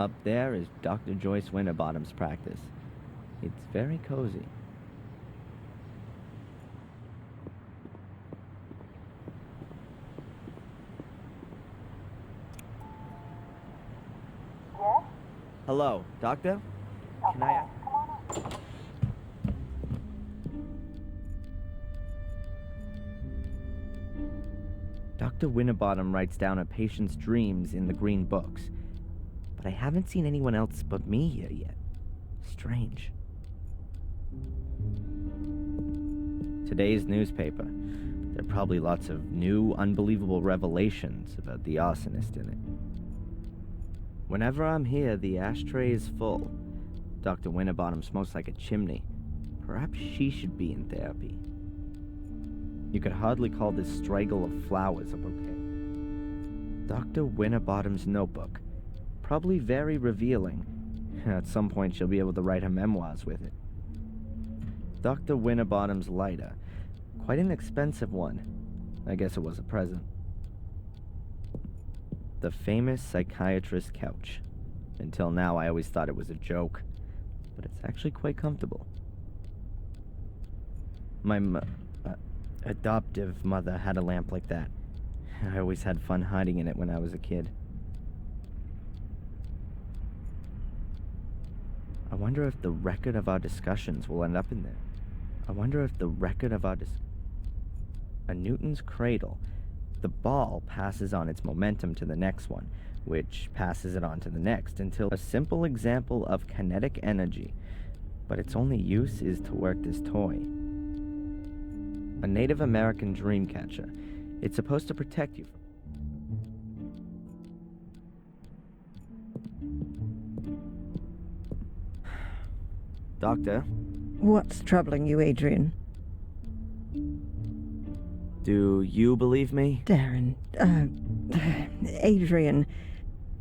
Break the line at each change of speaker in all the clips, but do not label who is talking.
Up there is Dr. Joyce Winterbottom's practice. It's very cozy.
Yes?
Hello, Doctor? Can I...
Come on in.
Dr. Winterbottom writes down a patient's dreams in the green books, but I haven't seen anyone else but me here yet. Strange. Today's newspaper. There are probably lots of new, unbelievable revelations about the arsonist in it. Whenever I'm here, the ashtray is full. Dr. Winterbottom smokes like a chimney. Perhaps she should be in therapy. You could hardly call this straggle of flowers a bouquet. Dr. Winterbottom's notebook. Probably very revealing. At some point she'll be able to write her memoirs with it. Dr. Winterbottom's lighter. Quite an expensive one. I guess it was a present. The famous psychiatrist's couch. Until now, I always thought it was a joke, but it's actually quite comfortable. My adoptive mother had a lamp like that. I always had fun hiding in it when I was a kid. I wonder if the record of our discussions will end up in there. I wonder if the record of our A Newton's cradle. The ball passes on its momentum to the next one, which passes it on to the next, until a simple example of kinetic energy, but its only use is to work this toy. A Native American dream catcher. It's supposed to protect you from... Doctor?
What's troubling you, Adrian?
Do you believe me?
Darren, Adrian,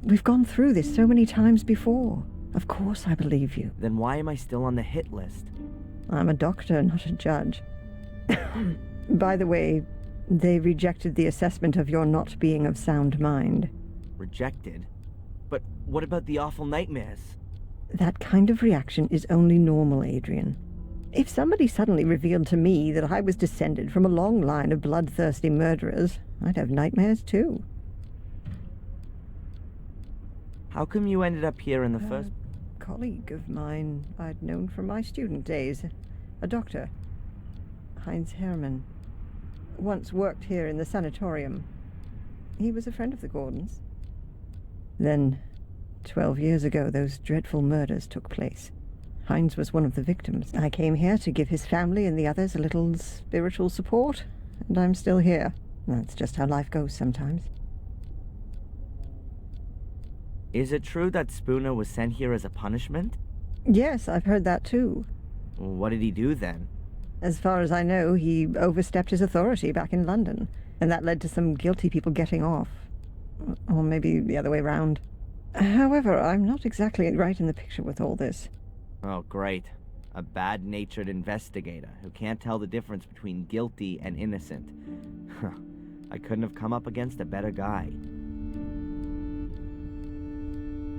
we've gone through this so many times before. Of course I believe you.
Then why am I still on the hit list?
I'm a doctor, not a judge. By the way, they rejected the assessment of your not being of sound mind.
Rejected? But what about the awful nightmares?
That kind of reaction is only normal, Adrian. If somebody suddenly revealed to me that I was descended from a long line of bloodthirsty murderers, I'd have nightmares too.
How come you ended up here in the first...
Colleague of mine I'd known from my student days. A doctor. Heinz Hermann. Once worked here in the sanatorium. He was a friend of the Gordons. Then, 12 years ago, those dreadful murders took place. Heinz was one of the victims. I came here to give his family and the others a little spiritual support, and I'm still here. That's just how life goes sometimes.
Is it true that Spooner was sent here as a punishment?
Yes, I've heard that too.
What did he do then?
As far as I know, he overstepped his authority back in London, and that led to some guilty people getting off. Or maybe the other way round. However, I'm not exactly right in the picture with all this.
Oh, great. A bad-natured investigator who can't tell the difference between guilty and innocent. I couldn't have come up against a better guy.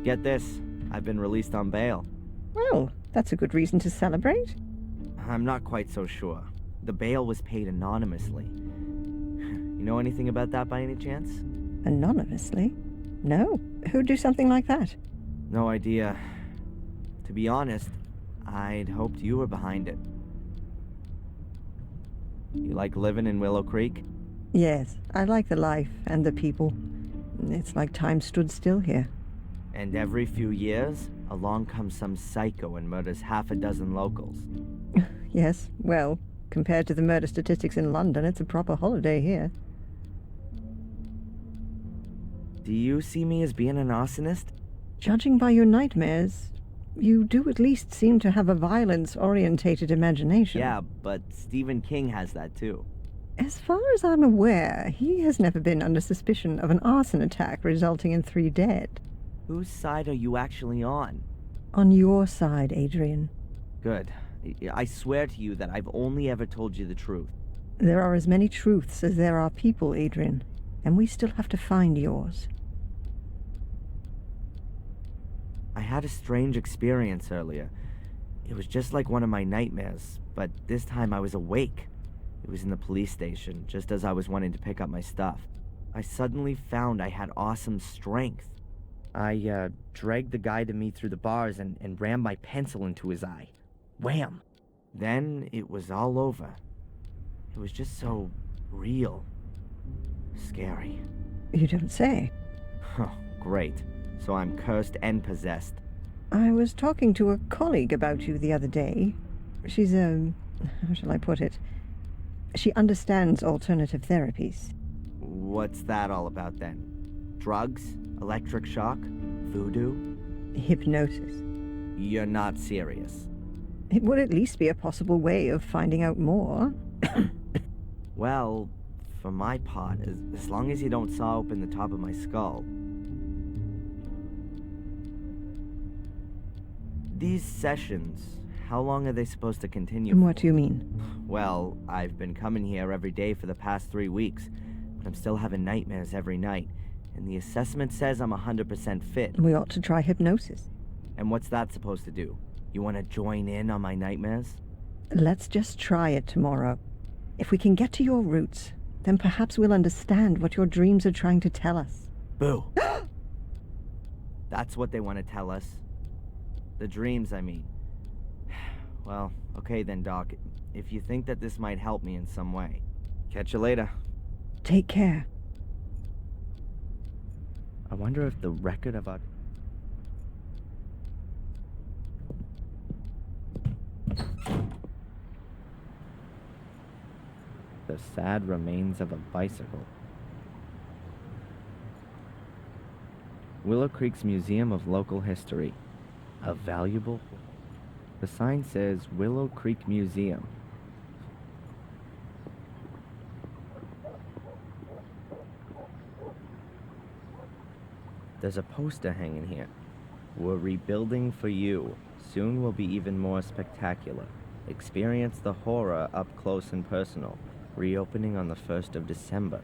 Get this, I've been released on bail.
Well, that's a good reason to celebrate.
I'm not quite so sure. The bail was paid anonymously. You know anything about that by any chance?
Anonymously? No. Who'd do something like that?
No idea. To be honest, I'd hoped you were behind it. You like living in Willow Creek?
Yes, I like the life and the people. It's like time stood still here.
And every few years, along comes some psycho and murders half a dozen locals.
Yes, well, compared to the murder statistics in London, it's a proper holiday here.
Do you see me as being an arsonist?
Judging by your nightmares, you do at least seem to have a violence-orientated imagination.
Yeah, but Stephen King has that too.
As far as I'm aware, he has never been under suspicion of an arson attack resulting in 3 dead.
Whose side are you actually on?
On your side, Adrian.
Good. I swear to you that I've only ever told you the truth.
There are as many truths as there are people, Adrian, and we still have to find yours.
I had a strange experience earlier. It was just like one of my nightmares, but this time I was awake. It was in the police station, just as I was wanting to pick up my stuff. I suddenly found I had awesome strength. I dragged the guy to me through the bars and rammed my pencil into his eye. Wham! Then it was all over. It was just so real. Scary.
You don't say.
Oh, great. So I'm cursed and possessed.
I was talking to a colleague about you the other day. She's how shall I put it? She understands alternative therapies.
What's that all about then? Drugs? Electric shock? Voodoo?
Hypnosis.
You're not serious.
It would at least be a possible way of finding out more.
Well, for my part, as long as you don't saw open the top of my skull. These sessions, how long are they supposed to continue?
What do you mean?
Well, I've been coming here every day for the past 3 weeks, but I'm still having nightmares every night, and the assessment says I'm 100% fit.
We ought to try hypnosis.
And what's that supposed to do? You want to join in on my nightmares?
Let's just try it tomorrow. If we can get to your roots, then perhaps we'll understand what your dreams are trying to tell us.
Boo! That's what they want to tell us. The dreams, I mean. Well, okay then, Doc. If you think that this might help me in some way. Catch you later.
Take care.
I wonder if the record of our... The sad remains of a bicycle. Willow Creek's Museum of Local History. A valuable... The sign says Willow Creek Museum. There's a poster hanging here. We're rebuilding for you. Soon will be even more spectacular. Experience the horror up close and personal. Reopening on the 1st of December.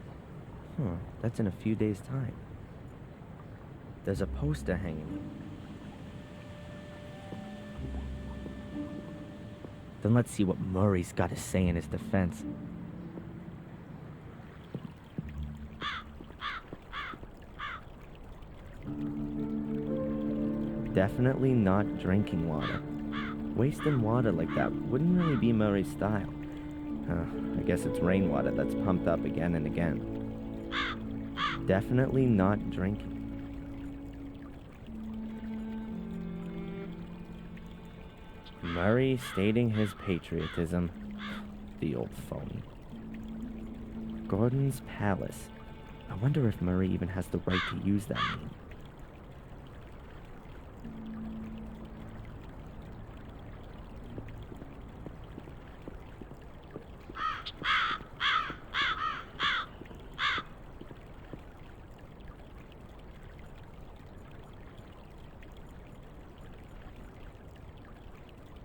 That's in a few days' time. There's a poster hanging here. Then let's see what Murray's got to say in his defense. Definitely not drinking water. Wasting water like that wouldn't really be Murray's style. I guess it's rainwater that's pumped up again and again. Definitely not drinking. Murray stating his patriotism. The old phony. Gordon's Palace. I wonder if Murray even has the right to use that name.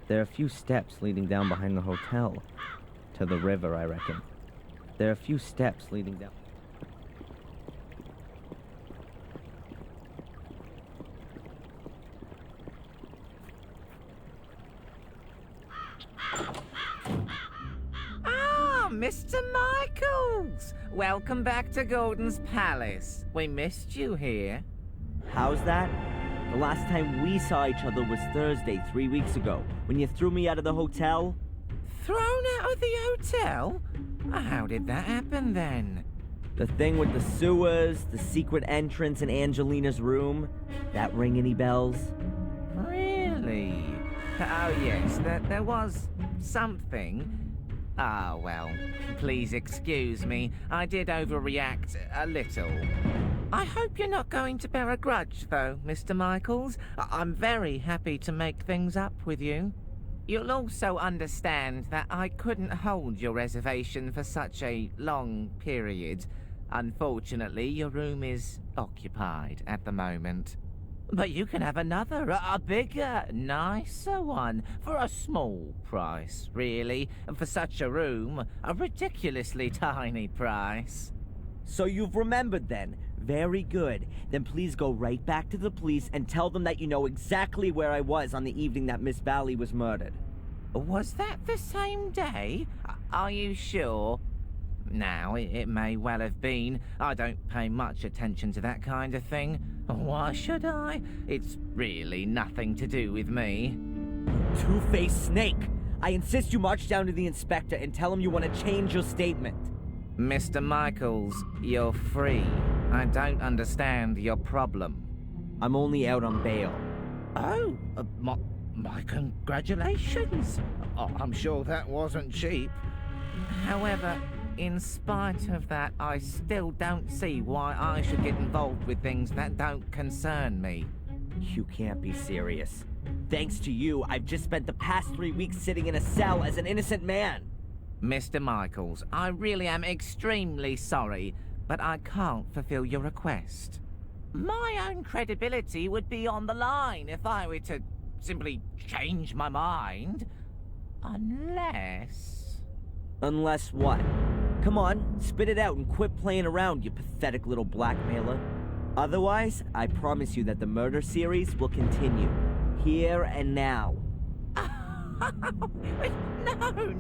There are a few steps leading down behind the hotel. To the river, I reckon. There are a few steps leading down...
Ah, Mr. Michaels! Welcome back to Gordon's Palace. We missed you here.
How's that? The last time we saw each other was Thursday, 3 weeks ago, when you threw me out of the hotel.
Thrown out of the hotel? How did that happen then?
The thing with the sewers, the secret entrance in Angelina's room. That ring any bells?
Really? Oh yes, there was something. Ah, well, please excuse me. I did overreact a little. I hope you're not going to bear a grudge, though, Mr. Michaels. I'm very happy to make things up with you. You'll also understand that I couldn't hold your reservation for such a long period. Unfortunately, your room is occupied at the moment. But you can have another, a bigger, nicer one, for a small price, really. And for such a room, a ridiculously tiny price.
So you've remembered then. Very good. Then please go right back to the police and tell them that you know exactly where I was on the evening that Miss Valley was murdered.
Was that the same day? Are you sure? Now, it may well have been. I don't pay much attention to that kind of thing. Why should I? It's really nothing to do with me.
Two-faced snake! I insist you march down to the inspector and tell him you want to change your statement.
Mr. Michaels, you're free. I don't understand your problem.
I'm only out on bail.
Oh, my congratulations. Oh, I'm sure that wasn't cheap. However, in spite of that, I still don't see why I should get involved with things that don't concern me.
You can't be serious. Thanks to you, I've just spent the past 3 weeks sitting in a cell as an innocent man.
Mr. Michaels, I really am extremely sorry, but I can't fulfill your request. My own credibility would be on the line if I were to simply change my mind. Unless...
Unless what? Come on, spit it out and quit playing around, you pathetic little blackmailer. Otherwise, I promise you that the murder series will continue. Here and now.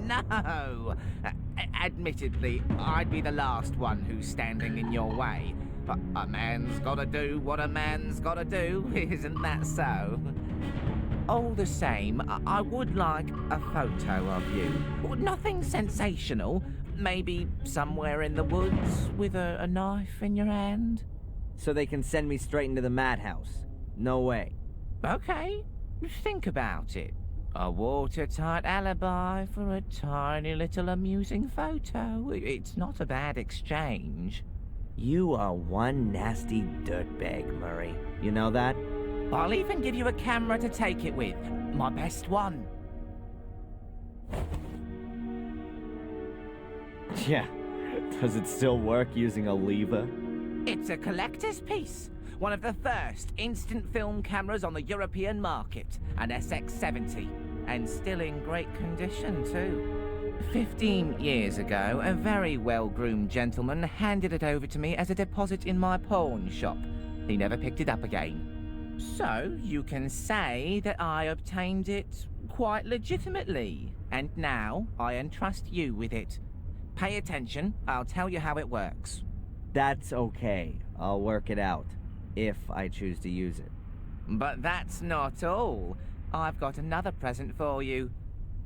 No. Admittedly, I'd be the last one who's standing in your way. But a man's gotta do what a man's gotta do, isn't that so? All the same, I would like a photo of you. Nothing sensational. Maybe somewhere in the woods with a knife in your hand. So they can send me straight into the madhouse. No way.
Okay, think about it. A watertight alibi for a tiny little amusing photo. It's not a bad exchange.
You are one nasty dirtbag, Murray. You know that?
I'll even give you a camera to take it with. My best one.
Yeah. Does it still work using a lever?
It's a collector's piece. One of the first instant film cameras on the European market. An SX-70. And still in great condition, too. 15 years ago, a very well-groomed gentleman handed it over to me as a deposit in my pawn shop. He never picked it up again. So, you can say that I obtained it quite legitimately. And now, I entrust you with it. Pay attention, I'll tell you how it works.
That's okay. I'll work it out. If I choose to use it.
But that's not all. I've got another present for you.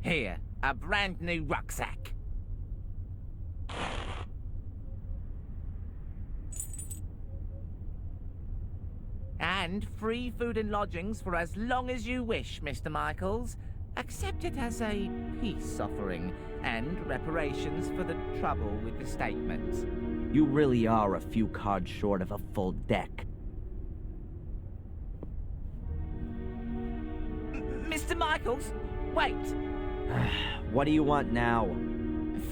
Here, a brand new rucksack. And free food and lodgings for as long as you wish, Mr. Michaels. Accept it as a peace offering and reparations for the trouble with the statement.
You really are a few cards short of a full deck.
Mr. Michaels, wait!
What do you want now?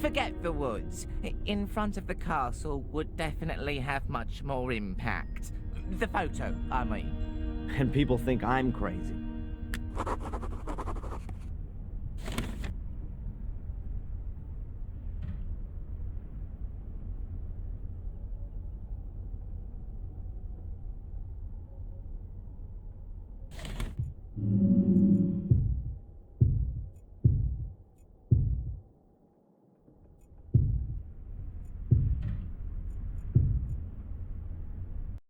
Forget the woods. In front of the castle would definitely have much more impact. The photo, I mean.
And people think I'm crazy.